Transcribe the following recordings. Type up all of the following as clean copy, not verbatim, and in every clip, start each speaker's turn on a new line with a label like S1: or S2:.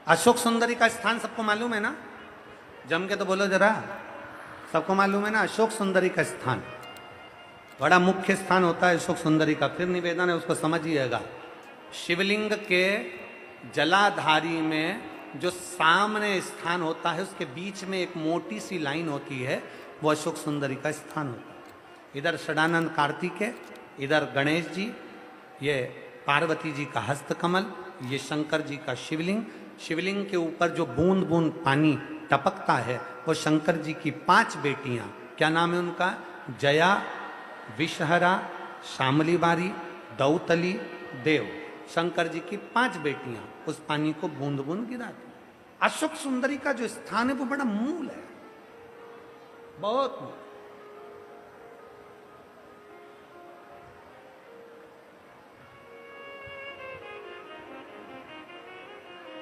S1: अशोक सुंदरी का स्थान सबको मालूम है ना? जम के तो बोलो जरा, सबको मालूम है ना अशोक सुंदरी का स्थान? बड़ा मुख्य स्थान होता है अशोक सुंदरी का। फिर निवेदन है, उसको समझिएगा। शिवलिंग के जलाधारी में जो सामने स्थान होता है, उसके बीच में एक मोटी सी लाइन होती है, वो अशोक सुंदरी का स्थान होता है। इधर षडानंद कार्तिकेय, इधर गणेश जी, ये पार्वती जी का हस्तकमल, ये शंकर जी का शिवलिंग। शिवलिंग के ऊपर जो बूंद बूंद पानी टपकता है, वो शंकर जी की 5 बेटियां, क्या नाम है उनका? जया, विषहरा, शामली बारी, दौतली, देव। शंकर जी की 5 बेटियां उस पानी को बूंद बूंद गिराती। अशोक सुंदरी का जो स्थान है वो बड़ा मूल है, बहुत मूल।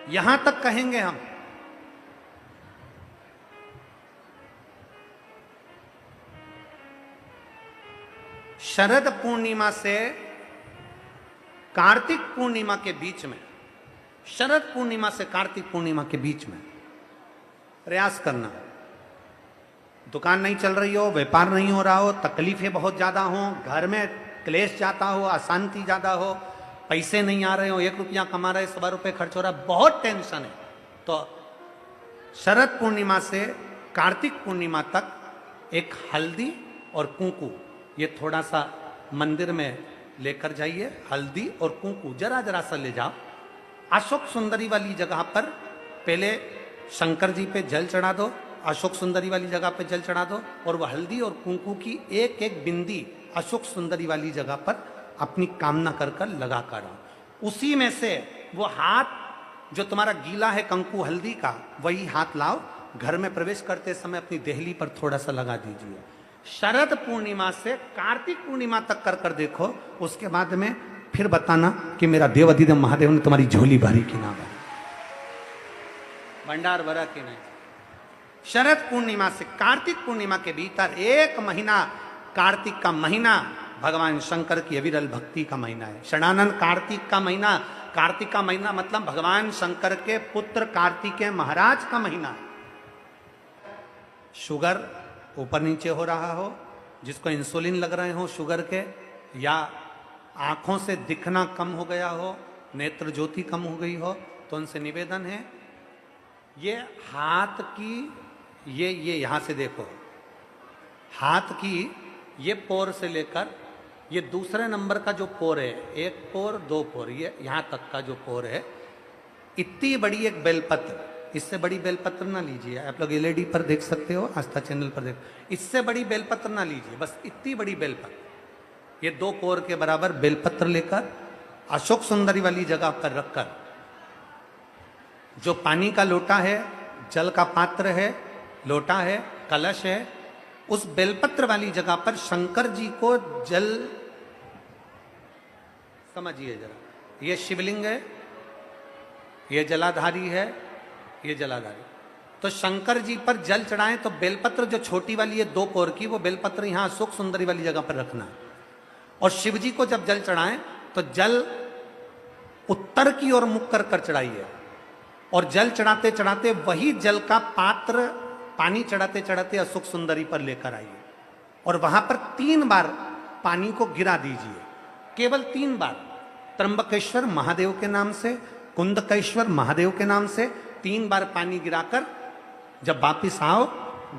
S1: यहां तक कहेंगे हम, शरद पूर्णिमा से कार्तिक पूर्णिमा के बीच में, शरद पूर्णिमा से कार्तिक पूर्णिमा के बीच में प्रयास करना। दुकान नहीं चल रही हो, व्यापार नहीं हो रहा हो, तकलीफें बहुत ज्यादा हो, घर में क्लेश जाता हो, अशांति ज्यादा हो, पैसे नहीं आ रहे हो, 1 रुपया कमा रहे, 100 रुपये खर्च हो रहा है, बहुत टेंशन है, तो शरद पूर्णिमा से कार्तिक पूर्णिमा तक एक हल्दी और कुंकू, ये थोड़ा सा मंदिर में लेकर जाइए। हल्दी और कुंकू जरा जरा सा ले जाओ। अशोक सुंदरी वाली जगह पर पहले शंकर जी पे जल चढ़ा दो, अशोक सुंदरी वाली जगह पे जल चढ़ा दो, और वह हल्दी और कुंकू की एक एक बिंदी अशोक सुंदरी वाली जगह पर अपनी कामना कर कर लगा कर आओ। उसी में से वो हाथ जो तुम्हारा गीला है कंकु हल्दी का, वही हाथ लाओ, घर में प्रवेश करते समय अपनी देहली पर थोड़ा सा लगा दीजिए। शरद पूर्णिमा से कार्तिक पूर्णिमा तक कर कर देखो, उसके बाद में फिर बताना कि मेरा देवाधिदेव महादेव ने तुम्हारी झोली भरी कि ना भरी, भंडार भरा कि नहीं। शरद पूर्णिमा से कार्तिक पूर्णिमा के भीतर 1 महीना, कार्तिक का महीना भगवान शंकर की अविरल भक्ति का महीना है। षडानंद कार्तिक का महीना, कार्तिक का महीना मतलब भगवान शंकर के पुत्र कार्तिकेय महाराज का महीना है। शुगर ऊपर नीचे हो रहा हो, जिसको इंसुलिन लग रहे हो शुगर के, या आंखों से दिखना कम हो गया हो, नेत्र ज्योति कम हो गई हो, तो उनसे निवेदन है, ये हाथ की ये यहां से देखो, हाथ की ये पोर से लेकर ये दूसरे नंबर का जो पोर है, 1 पोर 2 पोर, ये यहां तक का जो पोर है, इतनी बड़ी एक बेलपत्र, इससे बड़ी बेलपत्र ना लीजिए। आप लोग एलईडी पर देख सकते हो, आस्था चैनल पर देख, इससे बड़ी बेलपत्र ना लीजिए, बस इतनी बड़ी बेलपत्र, ये 2 कोर के बराबर बेलपत्र लेकर अशोक सुंदरी वाली जगह पर रखकर, जो पानी का लोटा है, जल का पात्र है, लोटा है, कलश है, उस बेलपत्र वाली जगह पर शंकर जी को जल, समझिए जरा, ये शिवलिंग है, ये जलाधारी है, ये जलाधारी, तो शंकर जी पर जल चढ़ाएं तो बेलपत्र जो छोटी वाली है 2 कोर की, वो बेलपत्र यहां अशोक सुंदरी वाली जगह पर रखना है। और शिव जी को जब जल चढ़ाएं तो जल उत्तर की ओर मुख कर कर चढ़ाइए, और जल चढ़ाते चढ़ाते वही जल का पात्र पानी चढ़ाते चढ़ाते अशोक सुंदरी पर लेकर आइए, और वहां पर 3 बार पानी को गिरा दीजिए, केवल 3 बार, त्र्यंबकेश्वर महादेव के नाम से, कुंदकेश्वर महादेव के नाम से 3 बार पानी गिराकर जब वापिस आओ,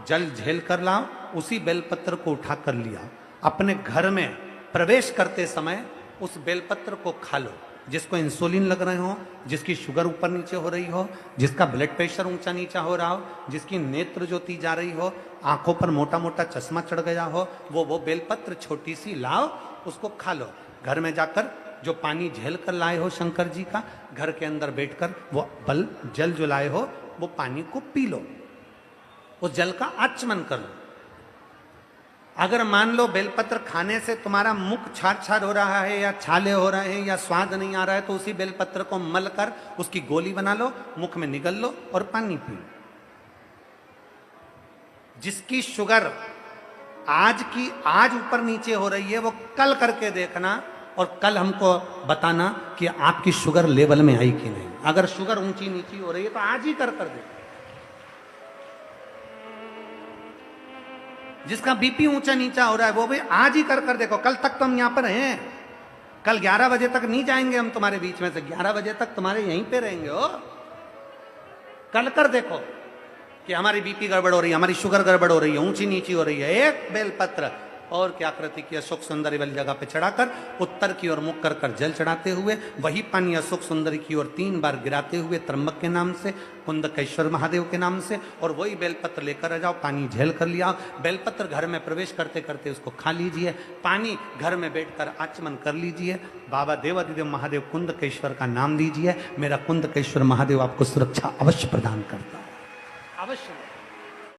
S1: जल झेल कर लाओ, उसी बेलपत्र को उठा कर लिया, अपने घर में प्रवेश करते समय उस बेलपत्र को खा लो। जिसको इंसुलिन लग रहे हो, जिसकी शुगर ऊपर नीचे हो रही हो, जिसका ब्लड प्रेशर ऊंचा नीचा हो रहा हो, जिसकी नेत्र ज्योति जा रही हो, आंखों पर मोटा मोटा चश्मा चढ़ गया हो, वो बेलपत्र छोटी सी लाओ, उसको खा लो। घर में जाकर जो पानी झेल कर लाए हो शंकर जी का, घर के अंदर बैठकर वो जल जो लाए हो वो पानी को पी लो, उस जल का आचमन कर लो। अगर मान लो बेलपत्र खाने से तुम्हारा मुख छार छार हो रहा है, या छाले हो रहे हैं, या स्वाद नहीं आ रहा है, तो उसी बेलपत्र को मल कर उसकी गोली बना लो, मुख में निगल लो और पानी पी लो। जिसकी शुगर आज ऊपर नीचे हो रही है, वो कल करके देखना, और कल हमको बताना कि आपकी शुगर लेवल में आई कि नहीं। अगर शुगर ऊंची नीची हो रही है तो आज ही कर दे। जिसका बीपी ऊंचा नीचा हो रहा है वो भी आज ही कर देखो। कल तक तो हम यहां पर हैं, कल 11 बजे तक नहीं जाएंगे हम तुम्हारे बीच में से, 11 बजे तक तुम्हारे यहीं पे रहेंगे हो। कल कर देखो कि हमारी बीपी गड़बड़ हो रही है, हमारी शुगर गड़बड़ हो रही है, ऊंची नीची हो रही है, एक बेलपत्र और क्या कृति की अशोक सुंदरी वाली जगह पे चढ़ाकर उत्तर की ओर मुख कर कर जल चढ़ाते हुए वही पानी अशोक सुंदरी की ओर 3 बार गिराते हुए त्र्यंबक के नाम से, कुंदकेश्वर महादेव के नाम से, और वही बेलपत्र लेकर आ जाओ, पानी झेल कर लिया। बेलपत्र घर में प्रवेश करते करते उसको खा लीजिए, पानी घर में बैठकर आचमन कर लीजिए, बाबा देवादिदेव महादेव कुंदकेश्वर का नाम लीजिए। मेरा कुंदकेश्वर महादेव आपको सुरक्षा अवश्य प्रदान करता है, अवश्य।